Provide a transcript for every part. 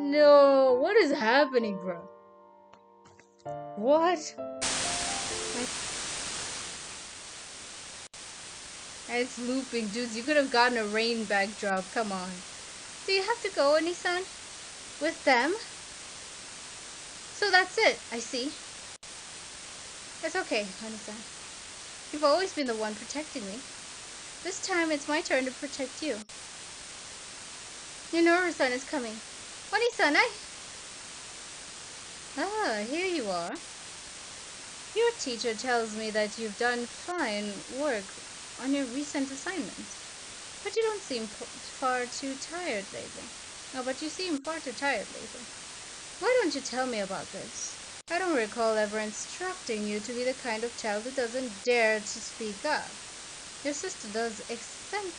No, what is happening, bro? What? It's looping, dudes. You could have gotten a rain backdrop. Come on. Do you have to go, Onisan? With them? So that's it. I see. It's okay, Onisan. You've always been the one protecting me. This time it's my turn to protect you. Minoru-san is coming. Onisan, Ah, here you are. Your teacher tells me that you've done fine work on your recent assignment. But you don't seem far too tired lately. Oh, but you seem far too tired lately. Why don't you tell me about this? I don't recall ever instructing you to be the kind of child who doesn't dare to speak up. Your sister does excellently.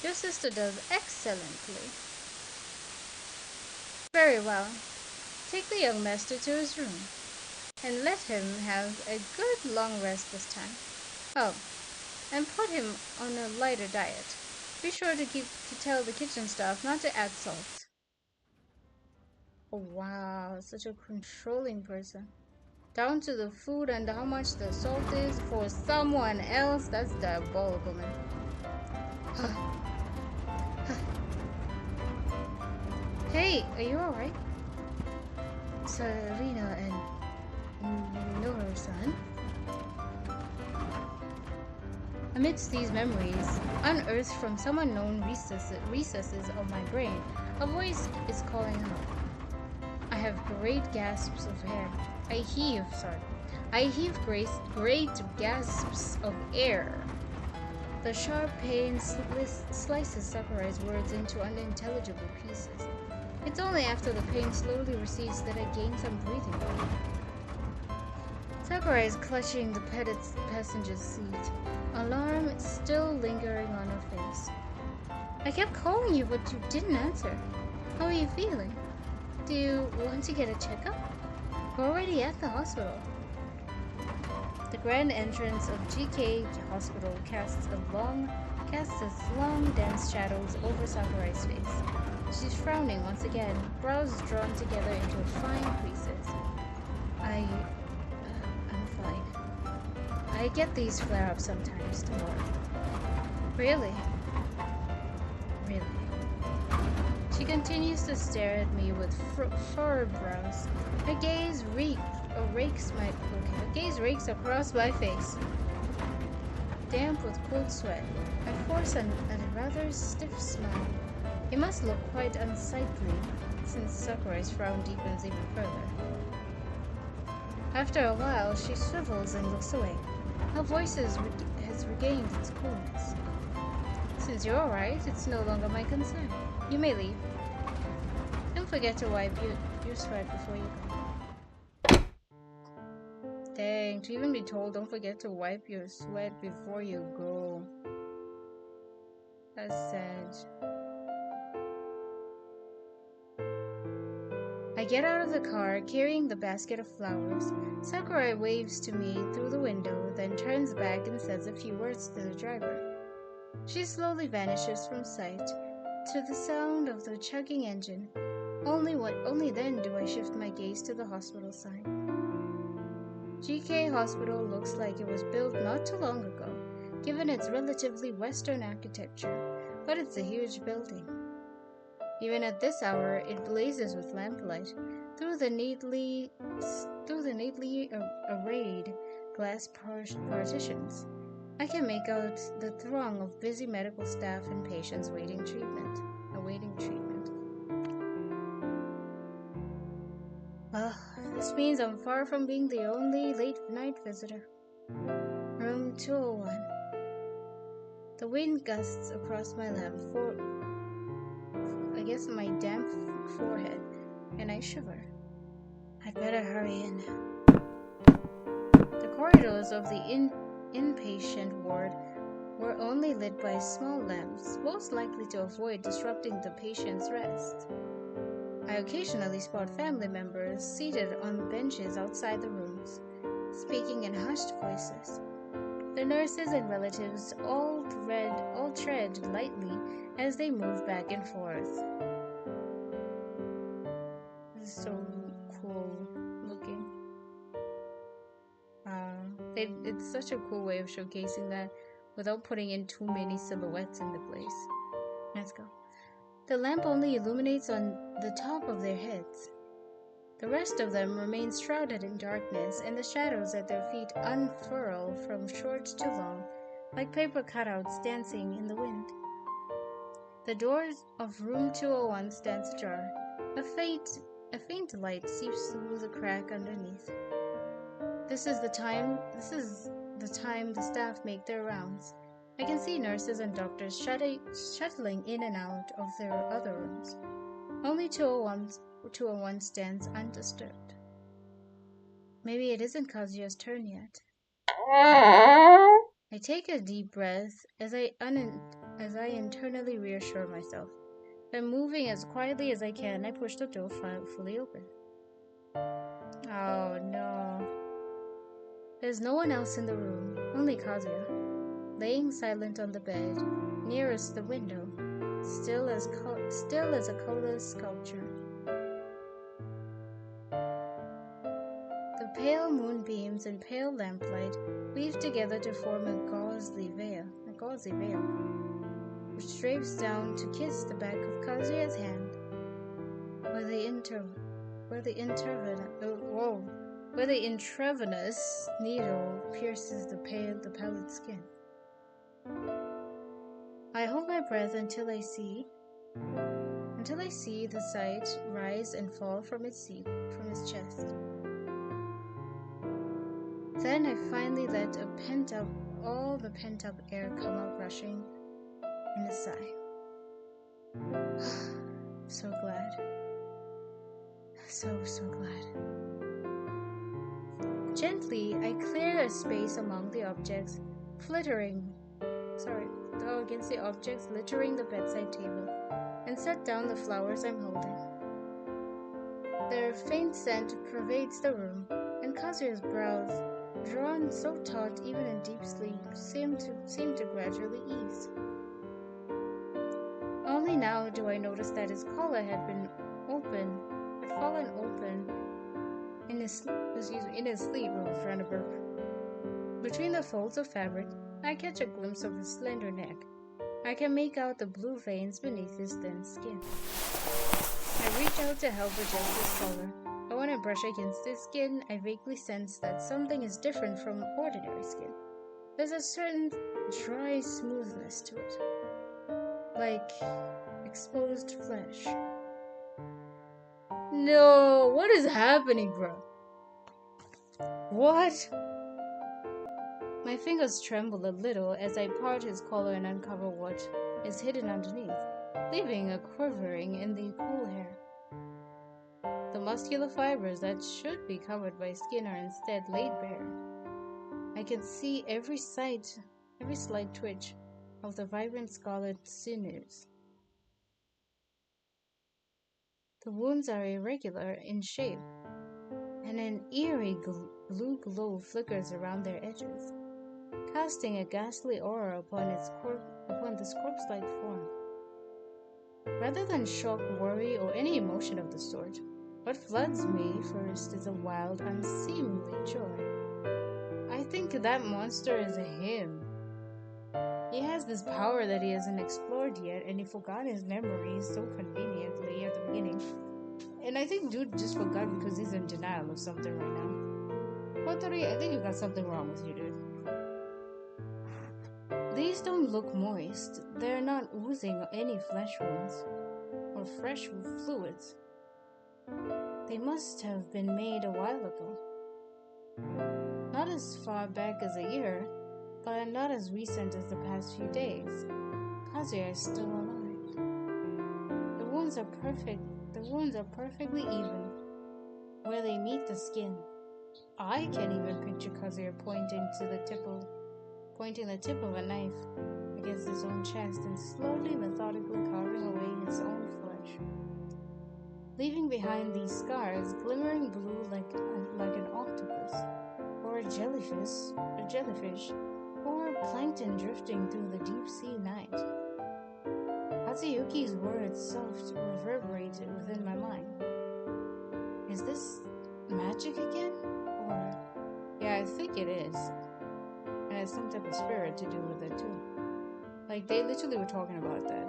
Your sister does excellently. Very well. Take the young master to his room, and let him have a good long rest this time. Oh, and put him on a lighter diet. Be sure to tell the kitchen staff not to add salt. Oh, wow, such a controlling person. Down to the food and how much the salt is for someone else. That's diabolical, man. Hey, are you alright? Serena and Minoru-san? Amidst these memories, unearthed from some unknown recesses of my brain, a voice is calling out. I have great gasps of air. I heave great gasps of air. The sharp pain slices Sakurai's words into unintelligible pieces. It's only after the pain slowly recedes that I gain some breathing room. Sakurai is clutching the passenger's seat, alarm still lingering on her face. I kept calling you, but you didn't answer. How are you feeling? Do you want to get a checkup? We're already at the hospital. The grand entrance of GK Hospital casts its long, dense shadows over Sakurai's face. She's frowning once again, brows drawn together into fine creases. I'm fine. I get these flare-ups sometimes, tomorrow. Really? Really? She continues to stare at me with furrowed brows. Her gaze rakes across my face. Damp with cold sweat, I force a rather stiff smile. It must look quite unsightly, since Sakurai's frown deepens even further. After a while, she swivels and looks away. Her voice has regained its coolness. Since you're alright, it's no longer my concern. You may leave. Don't forget to wipe your sweat before you go. Dang, to even be told don't forget to wipe your sweat before you go. That's sad. I get out of the car, carrying the basket of flowers. Sakurai waves to me through the window, then turns back and says a few words to the driver. She slowly vanishes from sight, to the sound of the chugging engine. Only then do I shift my gaze to the hospital sign. GK Hospital looks like it was built not too long ago, given its relatively Western architecture, but it's a huge building. Even at this hour, it blazes with lamplight through the neatly arrayed glass partitions. I can make out the throng of busy medical staff and patients awaiting treatment. Well, this means I'm far from being the only late-night visitor. Room 201. The wind gusts across my my damp forehead, and I shiver. I'd better hurry in. The corridors of the inpatient ward were only lit by small lamps, most likely to avoid disrupting the patient's rest. I occasionally spot family members seated on benches outside the rooms, speaking in hushed voices. The nurses and relatives all tread lightly as they move back and forth. This is so cool looking. It's such a cool way of showcasing that without putting in too many silhouettes in the place. Let's go. The lamp only illuminates on the top of their heads. The rest of them remain shrouded in darkness, and the shadows at their feet unfurl from short to long, like paper cutouts dancing in the wind. The door of room 201 stands ajar. A faint light seeps through the crack underneath. This is the time the staff make their rounds. I can see nurses and doctors shuttling in and out of their other rooms. Only 201 stands undisturbed. Maybe it isn't Kazuya's turn yet. I take a deep breath as I internally reassure myself. Then moving as quietly as I can, I push the door fully open. Oh no. There's no one else in the room, only Kazuya, laying silent on the bed, nearest the window, still as a colorless sculpture. The pale moonbeams and pale lamplight weave together to form a gauzy veil, which drapes down to kiss the back of Kazuya's hand, where the intravenous needle pierces the pallid skin. I hold my breath until I see the sight rise and fall from his chest. Then I finally let all the pent-up air come out rushing in a sigh. So glad. So glad. Gently, I clear a space among the objects against the objects littering the bedside table, and set down the flowers I'm holding. Their faint scent pervades the room, and Kazuya's brows, drawn so taut even in deep sleep, seem to gradually ease. Only now do I notice that his collar had fallen open in his sleep. I was trying to burp. Between the folds of fabric, I catch a glimpse of his slender neck. I can make out the blue veins beneath his thin skin. I reach out to help adjust his collar, but when I brush against his skin, I vaguely sense that something is different from ordinary skin. There's a certain dry smoothness to it, like exposed flesh. No, what is happening, bro? What? My fingers tremble a little as I part his collar and uncover what is hidden underneath, leaving a quivering in the cool hair. The muscular fibers that should be covered by skin are instead laid bare. I can see every slight twitch of the vibrant scarlet sinews. The wounds are irregular in shape, and an eerie blue glow flickers around their edges, casting a ghastly aura upon this corpse-like form. Rather than shock, worry, or any emotion of the sort, what floods me first is a wild, unseemly joy. I think that monster is him. He has this power that he hasn't explored yet, and he forgot his memories so conveniently at the beginning. And I think dude just forgot because he's in denial of something right now. Kotori, I think you got something wrong with you, dude. These don't look moist. They're not oozing any flesh wounds or fresh fluids. They must have been made a while ago. Not as far back as a year, but not as recent as the past few days. Kazuya is still alive. The wounds are perfectly even where they meet the skin. I can even picture Kazuya pointing the tip of a knife against his own chest and slowly, methodically carving away his own flesh, leaving behind these scars glimmering blue like an octopus or a jellyfish, or plankton drifting through the deep sea night. Hatsuyuki's words soft reverberated within my mind. Is this magic again? Or, yeah, I think it is. And it's some type of spirit to do with it too. Like, they literally were talking about that.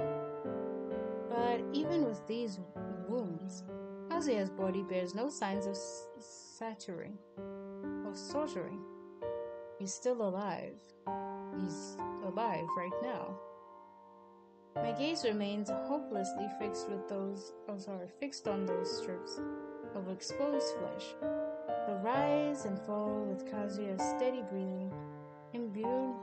But even with these wounds, Kazuya's body bears no signs of sortering. He's still alive. He's alive right now. My gaze remains hopelessly fixed on those strips of exposed flesh. The rise and fall with Kazuya's steady breathing, imbuing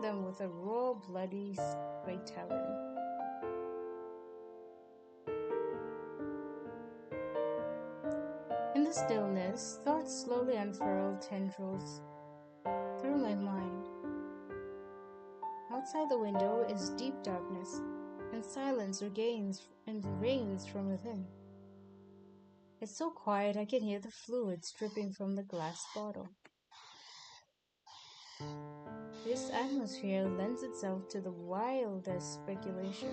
them with a raw, bloody vitality. In the stillness, thoughts slowly unfurled tendrils through my mind. Outside the window is deep darkness, and silence reigns from within. It's so quiet I can hear the fluids dripping from the glass bottle. This atmosphere lends itself to the wildest speculation.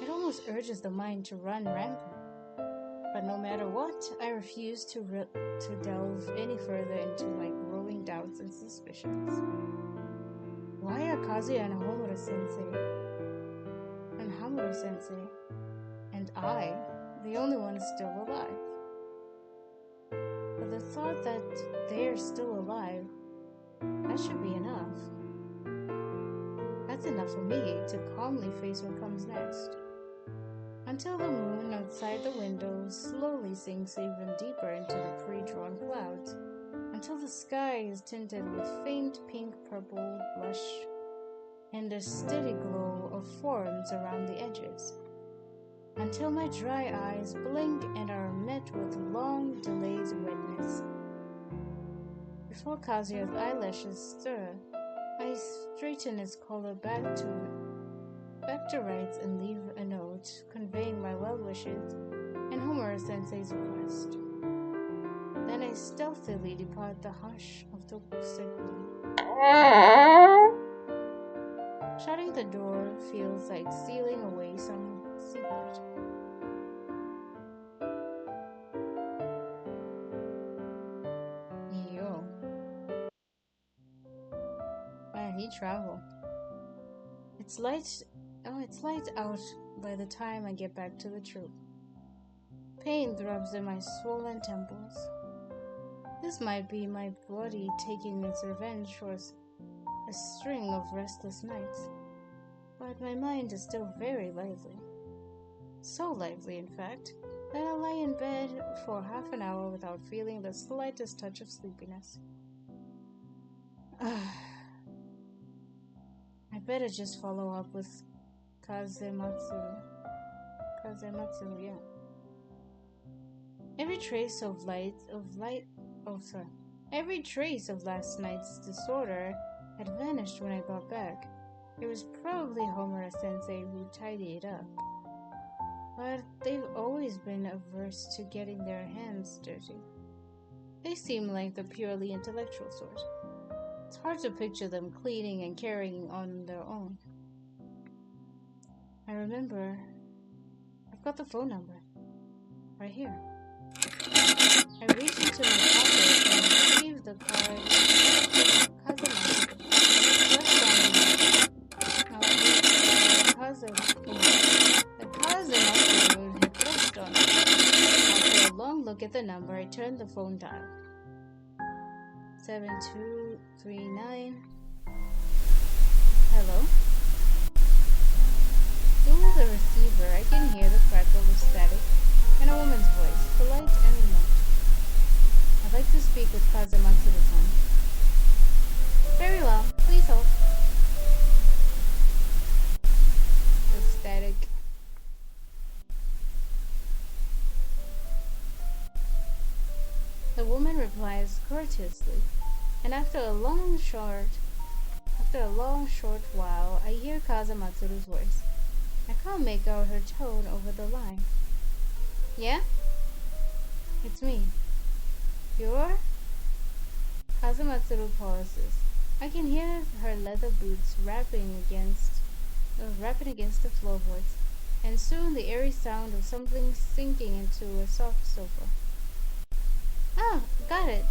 It almost urges the mind to run rampant. But no matter what, I refuse to delve any further into my growing doubts and suspicions. Why are Kazuya and Hamura-sensei, and I, the only one still alive? But the thought that they're still alive, that should be enough. That's enough for me to calmly face what comes next. Until the moon outside the window slowly sinks even deeper into the pre-drawn clouds, until the sky is tinted with faint pink-purple blush and a steady glow of forms around the edges, until my dry eyes blink and are met with long delayed redness. Before Kazuya's eyelashes stir, I straighten his collar back to rights and leave a note conveying my well wishes and Homura-sensei's request. Then I stealthily depart the hush of the Tokuseki. Shutting the door feels like sealing away some secret. Yo. Man, he traveled. It's light out by the time I get back to the troop. Pain throbs in my swollen temples. This might be my body taking its revenge for a string of restless nights. But my mind is still very lively. So lively, in fact, that I lie in bed for half an hour without feeling the slightest touch of sleepiness. I better just follow up with Kazematsu, yeah. Every trace of last night's disorder had vanished when I got back. It was probably Homura-sensei who tidied it up. But they've always been averse to getting their hands dirty. They seem like the purely intellectual sort. It's hard to picture them cleaning and carrying on their own. I remember. I've got the phone number. Right here. I reached into my pocket and retrieved the card the Kazematsu had pressed on it. After a long look at the number, I turned the phone dial. 7239. Hello? Through the receiver, I can hear the crackle of static and a woman's voice, polite and remote. I'd like to speak with Kazematsu-san. Very well, please hold. The static. The woman replies courteously, and after a long short while, I hear Kazematsu's voice. I can't make out her tone over the line. Yeah? It's me. You're? Kazematsu pauses. I can hear her leather boots rapping against the floorboards, and soon the eerie sound of something sinking into a soft sofa. Ah, got it.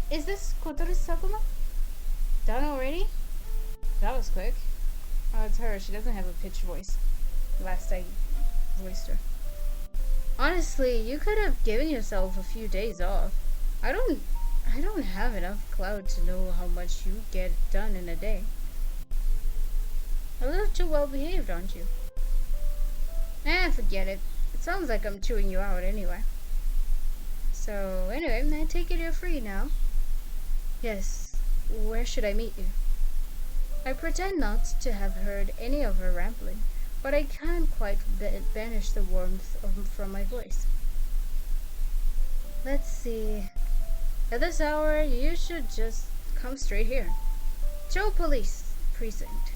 Is this Kotori Sakuma? Done already? That was quick. Oh, it's her. She doesn't have a pitched voice. Last I voiced her. Honestly, you could have given yourself a few days off. I don't I don't have enough clout to know how much you get done in a day. A little too well behaved, aren't you? Forget it. It sounds like I'm chewing you out anyway. So, anyway, I take it you're free now. Yes. Where should I meet you? I pretend not to have heard any of her rambling, but I can't quite banish the warmth from my voice. Let's see. At this hour, you should just come straight here. Joe Police Precinct.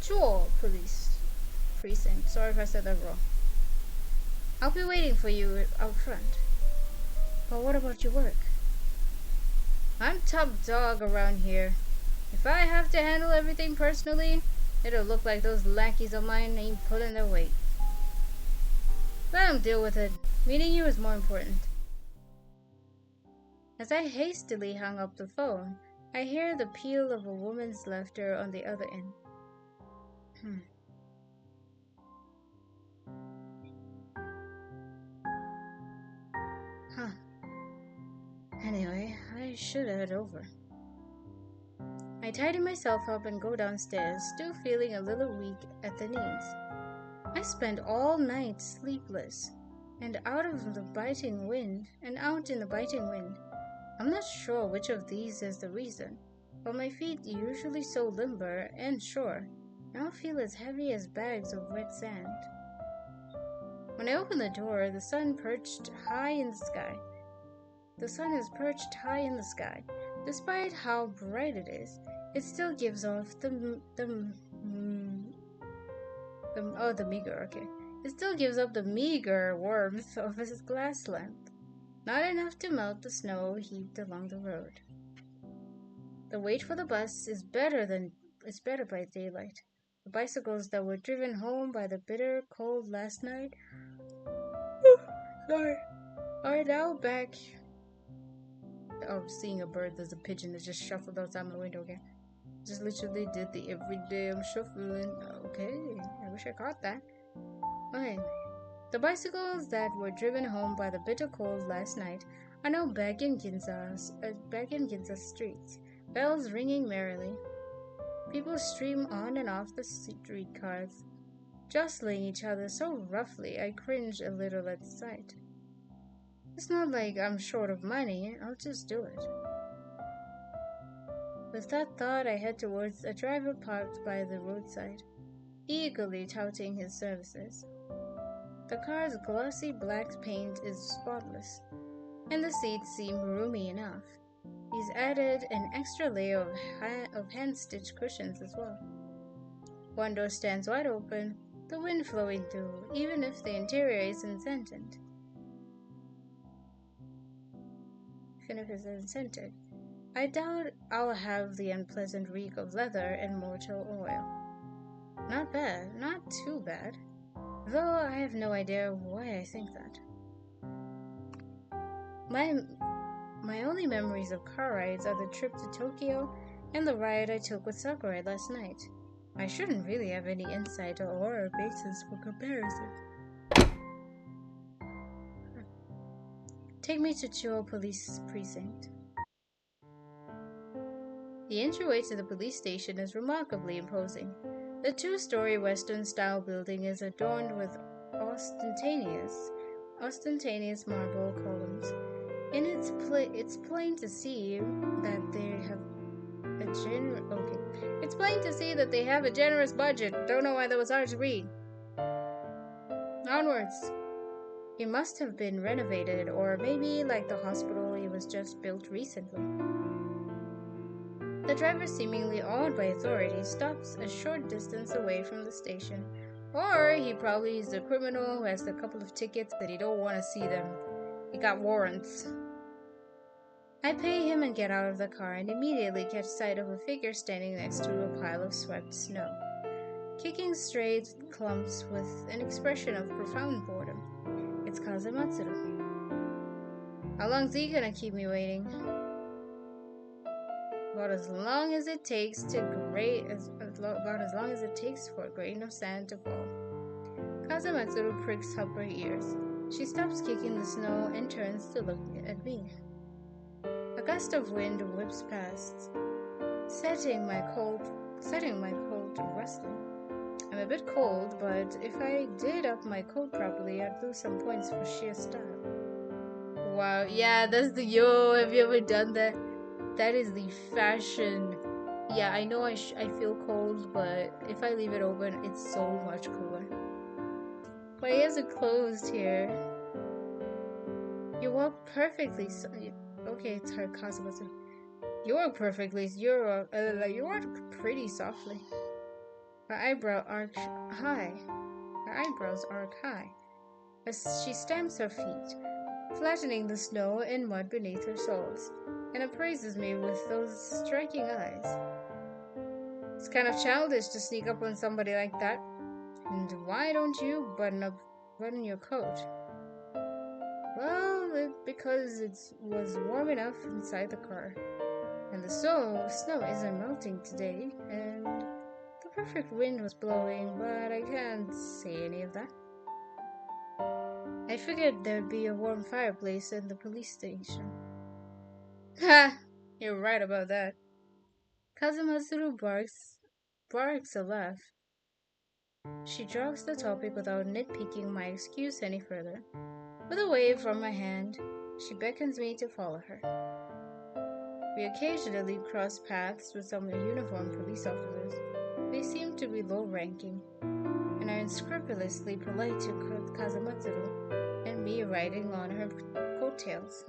Joe Police Precinct. Sorry if I said that wrong. I'll be waiting for you out front. But what about your work? I'm top dog around here. If I have to handle everything personally, it'll look like those lackeys of mine ain't pulling their weight. Let them deal with it. Meeting you is more important. As I hastily hung up the phone, I hear the peal of a woman's laughter on the other end. Huh. Anyway, I should head over. I tidy myself up and go downstairs, still feeling a little weak at the knees. I spent all night sleepless and out in the biting wind. I'm not sure which of these is the reason, but my feet, usually so limber and sure, now feel as heavy as bags of wet sand. When I open the door, the sun is perched high in the sky. Despite how bright it is, it still gives off the meager, okay. It still gives up the meager warmth of a glass lamp. Not enough to melt the snow heaped along the road. The wait for the bus is better by daylight. The bicycles that were driven home by the bitter cold last night are now back. Oh, seeing a bird, there's a pigeon that just shuffled outside my window again. Just literally did the everyday I'm shuffling. Okay, I wish I caught that. Okay. The bicycles that were driven home by the bitter cold last night are now back in Ginza's streets, bells ringing merrily. People stream on and off the streetcars, jostling each other so roughly I cringe a little at the sight. It's not like I'm short of money, I'll just do it. With that thought, I head towards a driver parked by the roadside, eagerly touting his services. The car's glossy black paint is spotless, and the seats seem roomy enough. He's added an extra layer of hand-stitched cushions as well. One door stands wide open, the wind flowing through, even if the interior isn't scented. I doubt I'll have the unpleasant reek of leather and motor oil. Not bad, not too bad, though I have no idea why I think that. My only memories of car rides are the trip to Tokyo and the ride I took with Sakurai last night. I shouldn't really have any insight or a basis for comparison. Take me to Chuo Police Precinct. The entryway to the police station is remarkably imposing. The two-story Western-style building is adorned with ostentatious marble columns. And it's plain to see that they have a generous budget. Don't know why that was hard to read. Onwards. It must have been renovated, or maybe, like the hospital, it was just built recently. The driver, seemingly awed by authorities, stops a short distance away from the station. Or he probably is a criminal who has a couple of tickets that he don't want to see them. He got warrants. I pay him and get out of the car and immediately catch sight of a figure standing next to a pile of swept snow, kicking straight clumps with an expression of profound boredom. It's Kazematsuru. How long's he gonna keep me waiting? About as long as it takes about as long as it takes for a grain of sand to fall. Kazematsuru pricks up her ears. She stops kicking the snow and turns to look at me. A gust of wind whips past, setting my coat rustling. I'm a bit cold, but if I did up my coat properly, I'd lose some points for sheer style. Wow, yeah, that's the yo. Have you ever done that? That is the fashion. Yeah, I know I feel cold, but if I leave it open, it's so much cooler. My ears are closed here. You walk perfectly. Okay, it's her Kazumatsu. You walk perfectly. You walk pretty softly. Her eyebrows arc high. As she stamps her feet, flattening the snow and mud beneath her soles, and appraises me with those striking eyes. It's kind of childish to sneak up on somebody like that. And why don't you button your coat? Well, because it was warm enough inside the car. And the snow isn't melting today, and the perfect wind was blowing, but I can't say any of that. I figured there'd be a warm fireplace in the police station. Ha! You're right about that. Kazematsuru barks a laugh. She drops the topic without nitpicking my excuse any further. With a wave from my hand, she beckons me to follow her. We occasionally cross paths with some uniformed police officers. They seem to be low-ranking, and are unscrupulously polite to Kazematsuru and me riding on her coattails.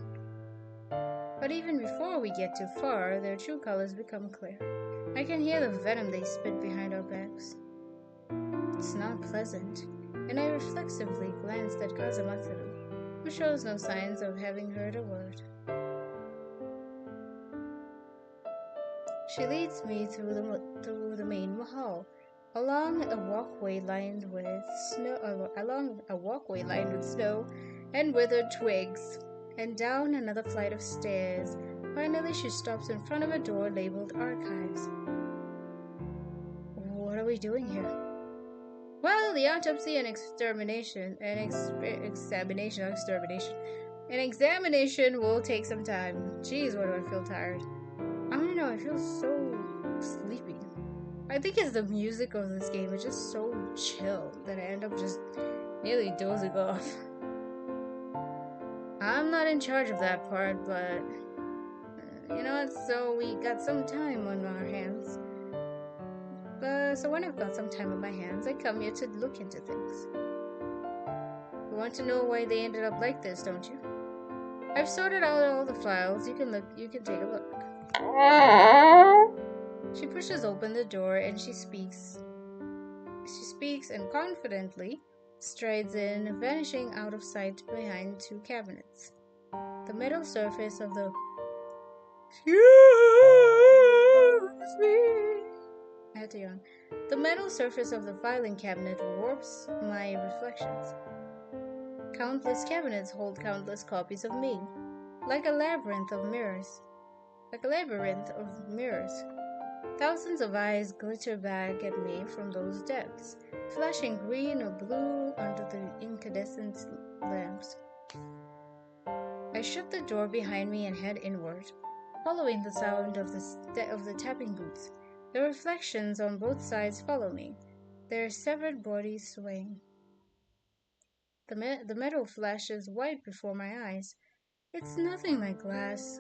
But even before we get too far, their true colors become clear. I can hear the venom they spit behind our backs. It's not pleasant, and I reflexively glanced at Kazematsuru, who shows no signs of having heard a word. She leads me through the main hall, along a walkway lined with snow and withered twigs, and down another flight of stairs. Finally, she stops in front of a door labeled Archives. What are we doing here? Well, the autopsy and examination will take some time. Jeez, what do I feel tired? I don't know, I feel so sleepy. I think it's the music of this game. It's just so chill that I end up just nearly dozing off. I'm not in charge of that part, but you know what? So we got some time on our hands. So when I've got some time on my hands, I come here to look into things. You want to know why they ended up like this, don't you? I've sorted out all the files. You can take a look. She pushes open the door and she speaks and confidently strides in, vanishing out of sight behind two cabinets. The metal surface of the The metal surface of the filing cabinet warps my reflections. Countless cabinets hold countless copies of me, like a labyrinth of mirrors. Thousands of eyes glitter back at me from those depths, flashing green or blue under the incandescent lamps. I shut the door behind me and head inward, following the sound of the tapping boots. The reflections on both sides follow me, their severed bodies swaying. The metal flashes white before my eyes. It's nothing like glass.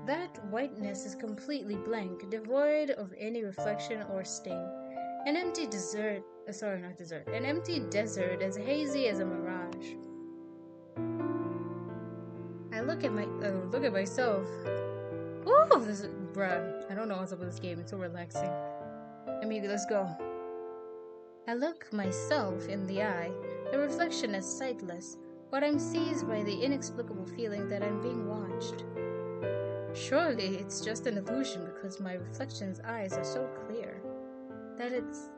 That whiteness is completely blank, devoid of any reflection or stain. An empty desert as hazy as a mirage. I look at myself. Ooh, I don't know what's up with this game. It's so relaxing. Let's go. I look myself in the eye. The reflection is sightless. but I'm seized by the inexplicable feeling that I'm being watched. Surely it's just an illusion because my reflection's eyes are so clear that's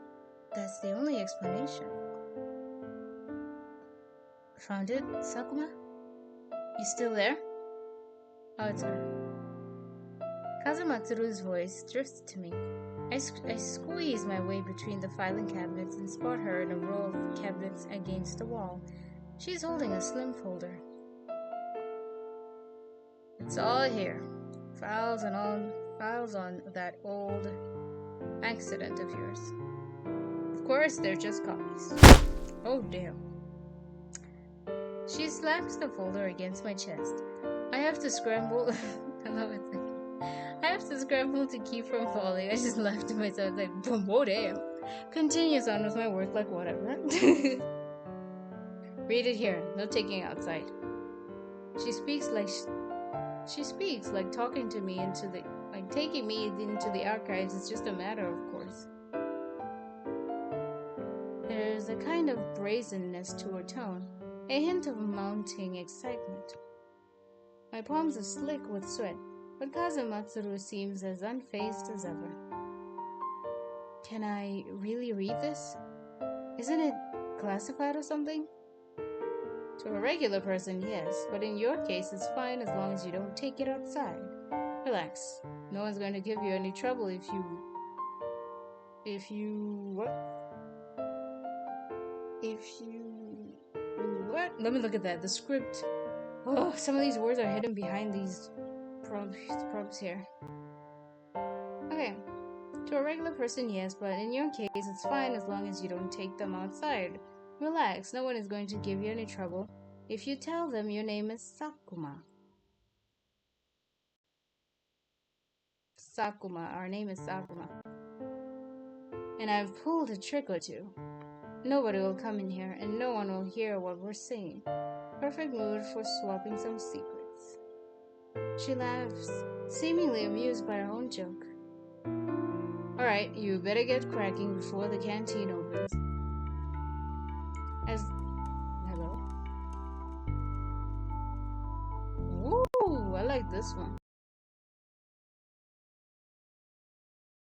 the only explanation. Found it, Sakuma? You still there? Oh, it's her. Kazumatsuru's voice drifts to me. I squeeze my way between the filing cabinets and spot her in a row of cabinets against the wall. She's holding a slim folder. It's all here. Files on that old accident of yours. Of course, they're just copies. Oh, damn. She slaps the folder against my chest. I have to scramble. I love it. I have to scramble to keep from falling. I just laughed to myself like, whoa, damn. Continues on with my work like whatever. Read it here. No taking outside. She speaks like talking to me taking me into the archives is just a matter of course. There's a kind of brazenness to her tone, a hint of mounting excitement. My palms are slick with sweat, but Kazumatsuru seems as unfazed as ever. Can I really read this? Isn't it classified or something? To a regular person, yes, but in your case it's fine as long as you don't take it outside. Relax. No one's going to give you any trouble if you what? Let me look at that. The script. Oh, some of these words are hidden behind these prompts here. Okay. To a regular person, yes, but in your case, it's fine as long as you don't take them outside. Relax. No one is going to give you any trouble if you tell them your name is Sakuma. Sakuma. Our name is Sakuma. And I've pulled a trick or two. Nobody will come in here, and no one will hear what we're saying. Perfect mood for swapping some secrets. She laughs, seemingly amused by her own joke. Alright, you better get cracking before the canteen opens. Hello? Ooh, I like this one.